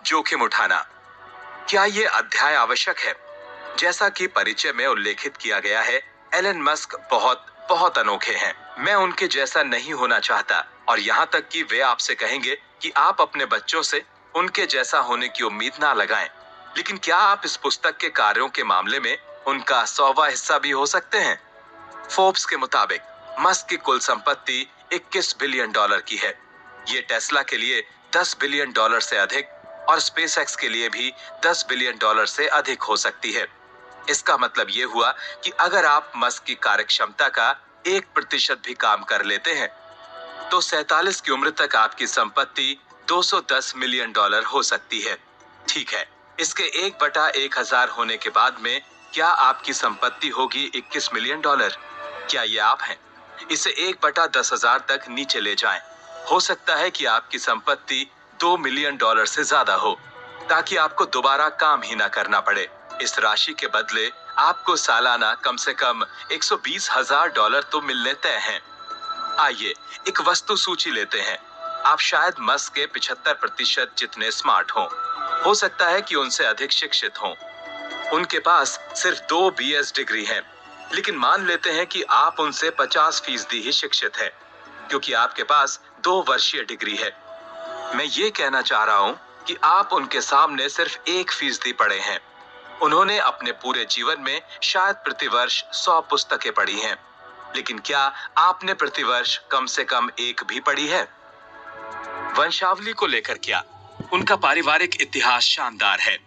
जोखिम उठाना। क्या ये अध्याय आवश्यक है? जैसा कि परिचय में उल्लेखित किया गया है, एलन मस्क बहुत बहुत अनोखे हैं। मैं उनके जैसा नहीं होना चाहता और यहाँ तक कि वे आपसे कहेंगे कि आप अपने बच्चों से उनके जैसा होने की उम्मीद ना लगाएं। लेकिन क्या आप इस पुस्तक के कार्यों के मामले में उनका 100वां हिस्सा भी हो सकते हैं? फोर्ब्स के मुताबिक मस्क की कुल संपत्ति $21 बिलियन की है। ये टेस्ला के लिए $10 बिलियन से अधिक और स्पेसएक्स के लिए भी $10 बिलियन से अधिक हो सकती है। इसका मतलब ये हुआ कि अगर आप मस्क की कार्यक्षमता का 1% भी काम कर लेते हैं तो 47 की उम्र तक आपकी संपत्ति $210 मिलियन हो सकती है। ठीक है, इसके 1/1000 होने के बाद में क्या आपकी संपत्ति होगी $21 मिलियन? क्या ये आप हैं? इसे 1/10,000 तक नीचे ले जाएं। हो सकता है कि आपकी संपत्ति $2 मिलियन से ज्यादा हो, ताकि आपको दोबारा काम ही ना करना पड़े। इस राशि के बदले आपको सालाना कम से कम $120,000 तो मिलने तय हैं। आइए एक वस्तु सूची लेते हैं। आप शायद मस्क के 75% जितने स्मार्ट हों। हो सकता है कि उनसे अधिक शिक्षित हों। उनके पास सिर्फ 2 BS डिग्री हैं, लेकिन मान लेते हैं कि आप उनसे 50% ही शिक्षित हैं, क्योंकि आपके पास 2 वर्षीय डिग्री है। मैं ये कहना चाह रहा हूँ कि आप उनके सामने सिर्फ 1% पढ़े हैं। उन्होंने अपने पूरे जीवन में शायद प्रतिवर्ष 100 पुस्तकें पढ़ी हैं, लेकिन क्या आपने प्रतिवर्ष कम से कम एक भी पढ़ी है? वंशावली को लेकर क्या? उनका पारिवारिक इतिहास शानदार है।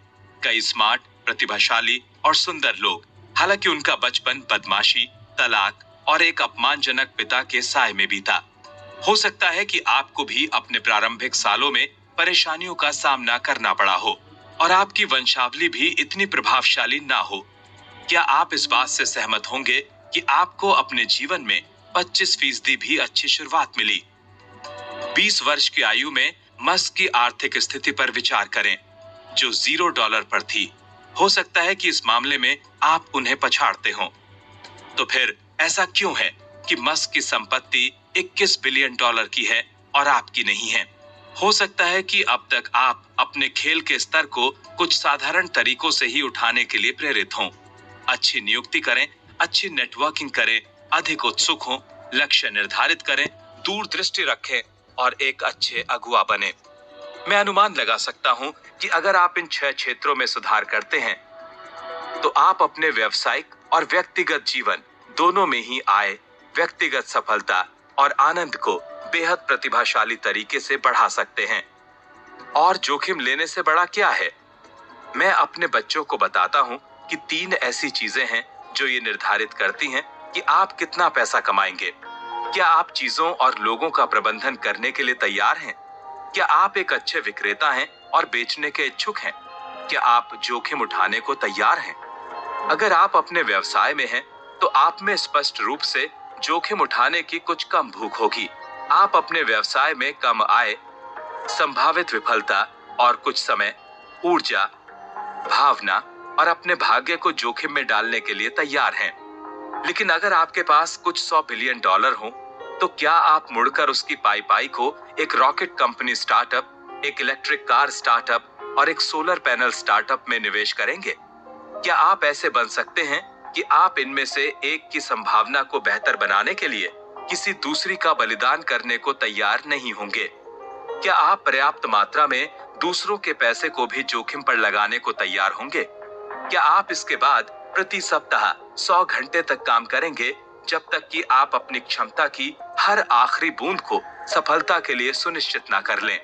कई स्मार्ट, प्रतिभाशाली और सुंदर लोग। हालांकि उनका बचपन बदमाशी, तलाक और एक अपमानजनक पिता के साए में बीता। हो सकता है कि आपको भी अपने प्रारंभिक सालों में परेशानियों का सामना करना पड़ा हो और आपकी वंशावली भी इतनी प्रभावशाली ना हो। क्या आप इस बात से सहमत होंगे कि आपको अपने जीवन में 25% भी अच्छी शुरुआत मिली? 20 वर्ष की आयु में मस्क की आर्थिक स्थिति पर विचार करें, जो $0 पर थी। हो सकता है कि इस मामले में आप उन्हें पछाड़ते हो। तो फिर ऐसा क्यों है कि मस्क की संपत्ति $21 बिलियन की है और आपकी नहीं है? हो सकता है कि अब तक आप अपने खेल के स्तर को कुछ साधारण तरीकों से ही उठाने के लिए प्रेरित हों। अच्छी नियुक्ति करें, अच्छी नेटवर्किंग करें, अधिक उत्सुक हों, लक्ष्य निर्धारित करें, दूरदृष्टि रखें और एक अच्छे अगुवा बने। मैं अनुमान लगा सकता हूं कि अगर आप इन 6 क्षेत्रों में सुधार करते हैं तो आप अपने व्यवसायिक और व्यक्तिगत जीवन दोनों में ही आय, व्यक्तिगत सफलता और आनंद को बेहद प्रतिभाशाली तरीके से बढ़ा सकते हैं। और जोखिम लेने से बड़ा क्या है? मैं अपने बच्चों को बताता हूं कि 3 ऐसी चीजें हैं जो ये निर्धारित करती हैं कि आप कितना पैसा कमाएंगे। क्या आप चीजों और लोगों का प्रबंधन करने के लिए तैयार हैं? क्या आप एक अच्छे विक्रेता हैं और बेचने के इच्छुक हैं? क्या आप जोखिम उठाने को तैयार हैं? अगर आप अपने व्यवसाय में हैं, तो आप में स्पष्ट रूप से जोखिम उठाने की कुछ कम भूख होगी। आप अपने व्यवसाय में कम आय, संभावित विफलता और कुछ समय, ऊर्जा, भावना और अपने भाग्य को जोखिम में डालने के लिए तैयार हैं। लेकिन अगर आपके पास कुछ $100 बिलियन हो, तो क्या आप मुड़कर उसकी पाई को एक रॉकेट कंपनी स्टार्टअप, एक इलेक्ट्रिक कार स्टार्टअप और एक सोलर पैनल स्टार्टअप में निवेश करेंगे? क्या आप ऐसे बन सकते हैं कि आप इनमें से एक की संभावना को बेहतर बनाने के लिए किसी दूसरी का बलिदान करने को तैयार नहीं होंगे? क्या आप पर्याप्त मात्रा में दूसरों के पैसे को भी जोखिम पर लगाने को तैयार होंगे? क्या आप इसके बाद प्रति सप्ताह 100 घंटे तक काम करेंगे, जब तक कि आप अपनी क्षमता की हर आखिरी बूंद को सफलता के लिए सुनिश्चित ना कर लें?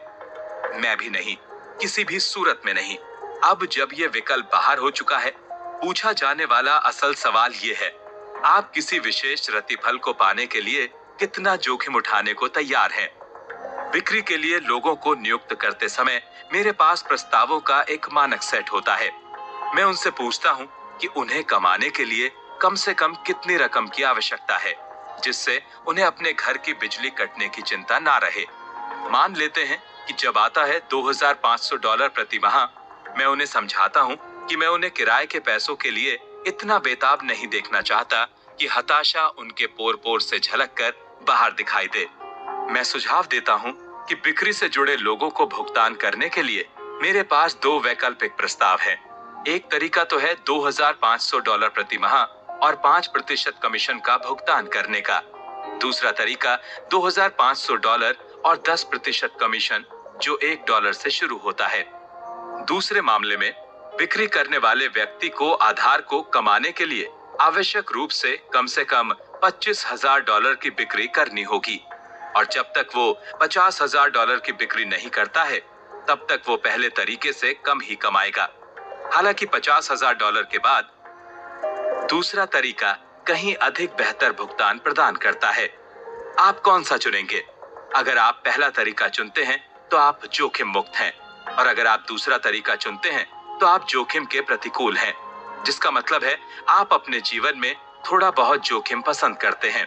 मैं भी नहीं, किसी भी सूरत में नहीं। अब जब ये विकल्प बाहर हो चुका है, पूछा जाने वाला असल सवाल ये है, आप किसी विशेष प्रतिफल को पाने के लिए कितना जोखिम उठाने को तैयार हैं? बिक्री के लिए लोगों को नियुक्त करते समय मेरे पास प्रस्तावों का एक मानक सेट होता है। मैं उनसे पूछता हूं कि उन्हें कमाने के लिए कम से कम कितनी रकम की आवश्यकता है, जिससे उन्हें अपने घर की बिजली कटने की चिंता ना रहे। मान लेते हैं कि जब आता है $2,500 प्रति माह, मैं उन्हें समझाता हूं कि मैं उन्हें किराए के पैसों के लिए इतना बेताब नहीं देखना चाहता कि हताशा उनके पोर-पोर से झलक कर बाहर दिखाई दे। मैं सुझाव देता हूं कि बिक्री से जुड़े लोगों को भुगतान करने के लिए मेरे पास दो वैकल्पिक प्रस्ताव हैं। एक तरीका तो है $2,500 प्रति माह और 5% कमीशन का भुगतान करने का। दूसरा तरीका $2,500 और 10% कमीशन जो $1 से शुरू होता है। दूसरे मामले में बिक्री करने वाले व्यक्ति को आधार को कमाने के लिए आवश्यक रूप से कम $25,000 की बिक्री करनी होगी और जब तक वो $50,000 की बिक्री नहीं करता है तब तक वो पहले तरीके से कम ही कमाएगा। हालांकि $50,000 के बाद दूसरा तरीका कहीं अधिक बेहतर भुगतान प्रदान करता है। आप कौन सा चुनेंगे? अगर आप पहला तरीका चुनते हैं तो आप जोखिम मुक्त हैं और अगर आप दूसरा तरीका चुनते हैं तो आप जोखिम के प्रतिकूल हैं, जिसका मतलब है आप अपने जीवन में थोड़ा बहुत जोखिम पसंद करते हैं।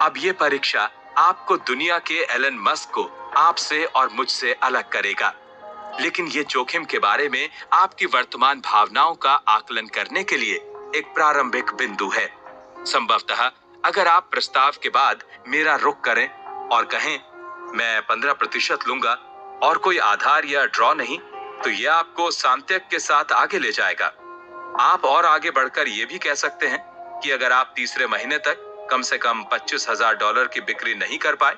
अब ये परीक्षा आपको दुनिया के एलन मस्क को आपसे और मुझसे अलग करेगा, लेकिन ये जोखिम के बारे में आपकी वर्तमान भावनाओं का आकलन करने के लिए एक प्रारंभिक बिंदु है। संभवतः अगर आप प्रस्ताव के बाद मेरा रुख करें और कहें मैं 15% लूंगा और कोई आधार या ड्रॉ नहीं, तो यह आपको सांत्वना के साथ आगे ले जाएगा। आप और आगे बढ़कर ये भी कह सकते हैं कि अगर आप तीसरे महीने तक कम से कम $25,000 की बिक्री नहीं कर पाए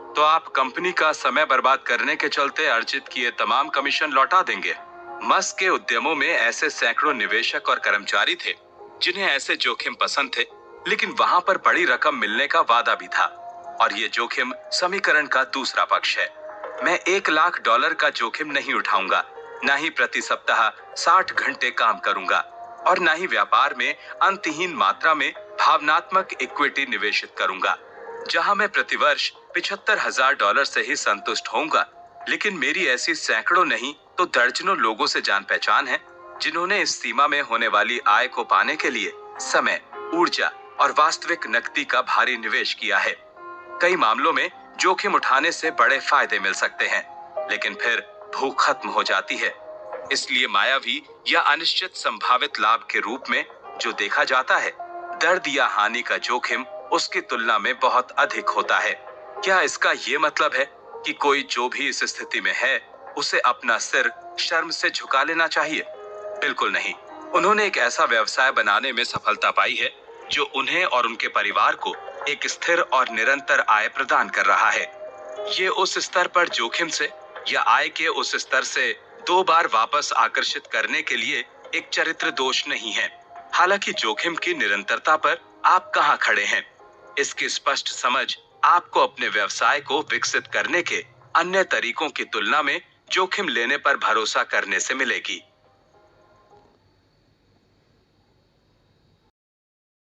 तो आप कंपनी का समय बर्बाद करने के चलते अर्जित किए तमाम कमीशन लौटा देंगे। मस्क के उद्यमों में ऐसे सैकड़ों निवेशक और कर्मचारी थे जिन्हें ऐसे जोखिम पसंद थे, लेकिन वहां पर बड़ी रकम मिलने का वादा भी था और ये जोखिम समीकरण का दूसरा पक्ष है। मैं $1,00,000 का जोखिम नहीं उठाऊंगा, ना ही प्रति सप्ताह 60 घंटे काम करूंगा और ना ही व्यापार में अंतहीन मात्रा में भावनात्मक इक्विटी निवेशित करूंगा, जहां मैं प्रतिवर्ष $75,000 से ही संतुष्ट होऊंगा। लेकिन मेरी ऐसी सैकड़ों नहीं तो दर्जनों लोगों से जान पहचान है जिन्होंने इस सीमा में होने वाली आय को पाने के लिए समय, ऊर्जा और वास्तविक नकदी का भारी निवेश किया है। कई मामलों में जोखिम उठाने से बड़े फायदे मिल सकते हैं, लेकिन फिर भूख खत्म हो जाती है। इसलिए मायावी या अनिश्चित संभावित लाभ के रूप में जो देखा जाता है, दर्द या हानि का जोखिम उसकी तुलना में बहुत अधिक होता है। क्या इसका ये मतलब है कि कोई जो भी इस स्थिति में है उसे अपना सिर शर्म से झुका लेना चाहिए? बिल्कुल नहीं। उन्होंने एक ऐसा व्यवसाय बनाने में सफलता पाई है जो उन्हें और उनके परिवार को एक स्थिर और निरंतर आय प्रदान कर रहा है। ये उस स्तर पर जोखिम से या आय के उस स्तर से 2 बार वापस आकर्षित करने के लिए एक चरित्र दोष नहीं है। हालांकि जोखिम की निरंतरता पर आप कहां खड़े हैं, इसकी स्पष्ट समझ आपको अपने व्यवसाय को विकसित करने के अन्य तरीकों की तुलना में जोखिम लेने पर भरोसा करने से मिलेगी।